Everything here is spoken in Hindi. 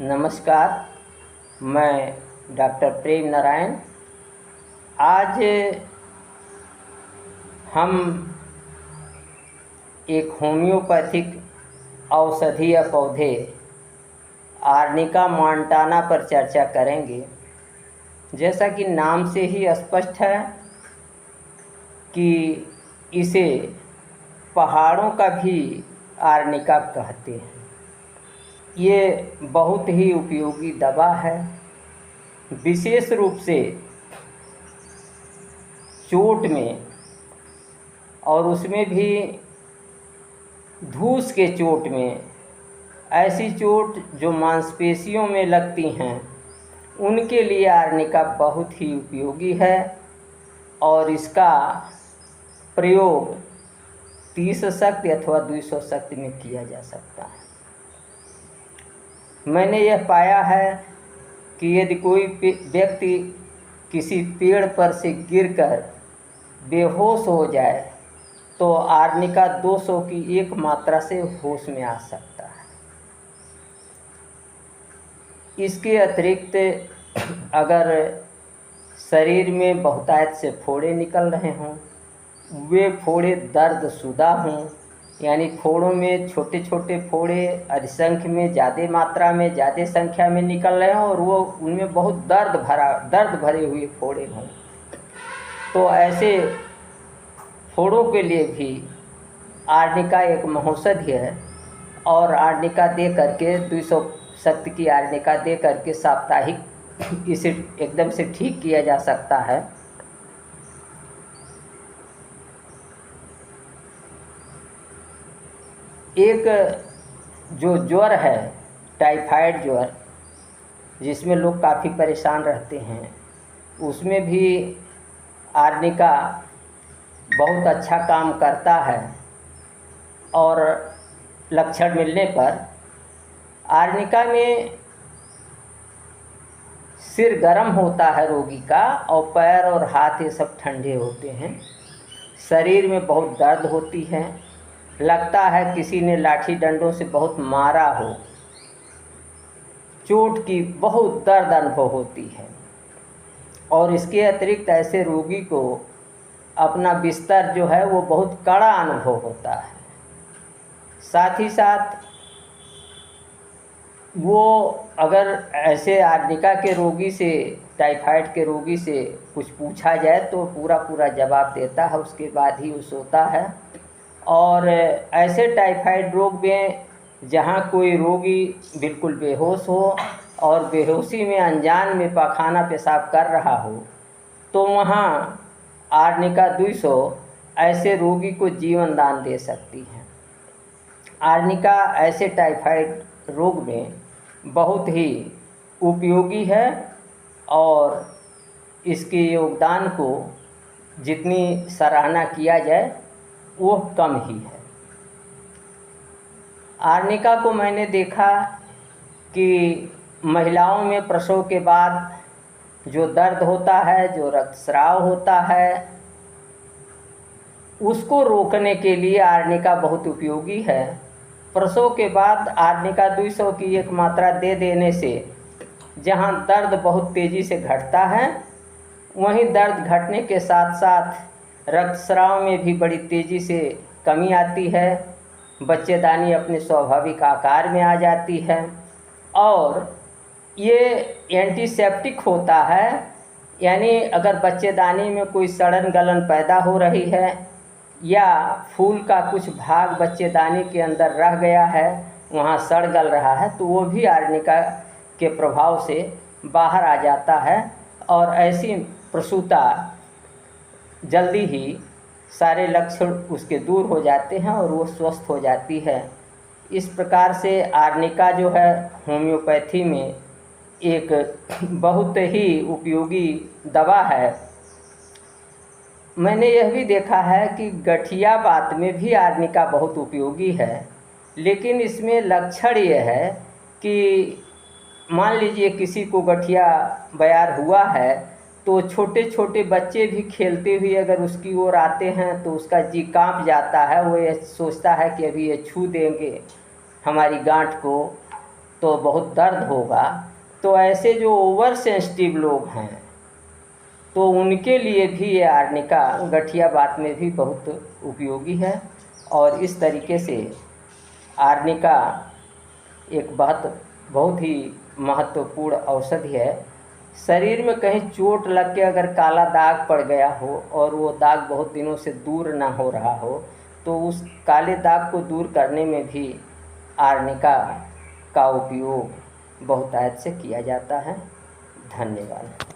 नमस्कार। मैं डॉक्टर प्रेम नारायण। आज हम एक होम्योपैथिक औषधीय पौधे आर्निका मॉन्टाना पर चर्चा करेंगे। जैसा कि नाम से ही स्पष्ट है कि इसे पहाड़ों का भी आर्निका कहते हैं। ये बहुत ही उपयोगी दवा है। विशेष रूप से चोट में, और उसमें भी धूस के चोट में, ऐसी चोट जो मांसपेशियों में लगती हैं, उनके लिए आर्निका बहुत ही उपयोगी है। और इसका प्रयोग 30 शक्ति अथवा 200 शक्ति में किया जा सकता है। मैंने यह पाया है कि यदि कोई व्यक्ति किसी पेड़ पर से गिरकर बेहोश हो जाए तो आर्निका 200 की एक मात्रा से होश में आ सकता है। इसके अतिरिक्त अगर शरीर में बहुतायत से फोड़े निकल रहे हों, वे फोड़े दर्दशुदा हों, यानी फोड़ों में छोटे छोटे फोड़े अधिसंख्य में, ज़्यादा मात्रा में, ज़्यादा संख्या में निकल रहे हों और वो उनमें बहुत दर्द भरे हुए फोड़े हों, तो ऐसे फोड़ों के लिए भी आर्निका एक महौषधि है। और आर्निका दे करके 200 शक्ति की आर्निका दे करके साप्ताहिक इसे एकदम से ठीक किया जा सकता है। एक जो ज्वर है, टाइफाइड ज्वर, जिसमें लोग काफ़ी परेशान रहते हैं, उसमें भी आर्निका बहुत अच्छा काम करता है। और लक्षण मिलने पर आर्निका में सिर गर्म होता है रोगी का, और पैर और हाथ ये सब ठंडे होते हैं। शरीर में बहुत दर्द होती है, लगता है किसी ने लाठी डंडों से बहुत मारा हो, चोट की बहुत दर्द अनुभव होती है। और इसके अतिरिक्त ऐसे रोगी को अपना बिस्तर जो है वो बहुत कड़ा अनुभव होता है। साथ ही साथ वो अगर ऐसे आर्निका के रोगी से, टाइफाइड के रोगी से कुछ पूछा जाए तो पूरा जवाब देता है, उसके बाद ही वो सोता है। और ऐसे टाइफाइड रोग में जहाँ कोई रोगी बिल्कुल बेहोश हो और बेहोशी में अनजान में पाखाना पेशाब कर रहा हो, तो वहाँ आर्निका 200 ऐसे रोगी को जीवन दान दे सकती है। आर्निका ऐसे टाइफाइड रोग में बहुत ही उपयोगी है और इसके योगदान को जितनी सराहना किया जाए वो कम ही है। आर्निका को मैंने देखा कि महिलाओं में प्रसव के बाद जो दर्द होता है, जो रक्तस्राव होता है, उसको रोकने के लिए आर्निका बहुत उपयोगी है। प्रसव के बाद आर्निका 200 की एक मात्रा दे देने से जहाँ दर्द बहुत तेज़ी से घटता है, वहीं दर्द घटने के साथ साथ रक्तस्राव में भी बड़ी तेज़ी से कमी आती है। बच्चेदानी अपने स्वाभाविक आकार में आ जाती है। और ये एंटीसेप्टिक होता है, यानी अगर बच्चेदानी में कोई सड़न गलन पैदा हो रही है या फूल का कुछ भाग बच्चेदानी के अंदर रह गया है, वहाँ सड़ गल रहा है, तो वो भी आर्निका के प्रभाव से बाहर आ जाता है और ऐसी प्रसूता जल्दी ही सारे लक्षण उसके दूर हो जाते हैं और वो स्वस्थ हो जाती है। इस प्रकार से आर्निका जो है होम्योपैथी में एक बहुत ही उपयोगी दवा है। मैंने यह भी देखा है कि गठिया बात में भी आर्निका बहुत उपयोगी है, लेकिन इसमें लक्षण यह है कि मान लीजिए किसी को गठिया बयार हुआ है, तो छोटे छोटे बच्चे भी खेलते हुए अगर उसकी ओर आते हैं तो उसका जी कांप जाता है। वो ये सोचता है कि अभी ये छू देंगे हमारी गांठ को, तो बहुत दर्द होगा। तो ऐसे जो ओवर सेंसिटिव लोग हैं तो उनके लिए भी ये आर्निका गठिया बात में भी बहुत उपयोगी है। और इस तरीके से आर्निका एक बहुत ही महत्वपूर्ण औषधि है। शरीर में कहीं चोट लग के अगर काला दाग पड़ गया हो और वो दाग बहुत दिनों से दूर ना हो रहा हो तो उस काले दाग को दूर करने में भी आर्निका का उपयोग बहुतायत से किया जाता है। धन्यवाद।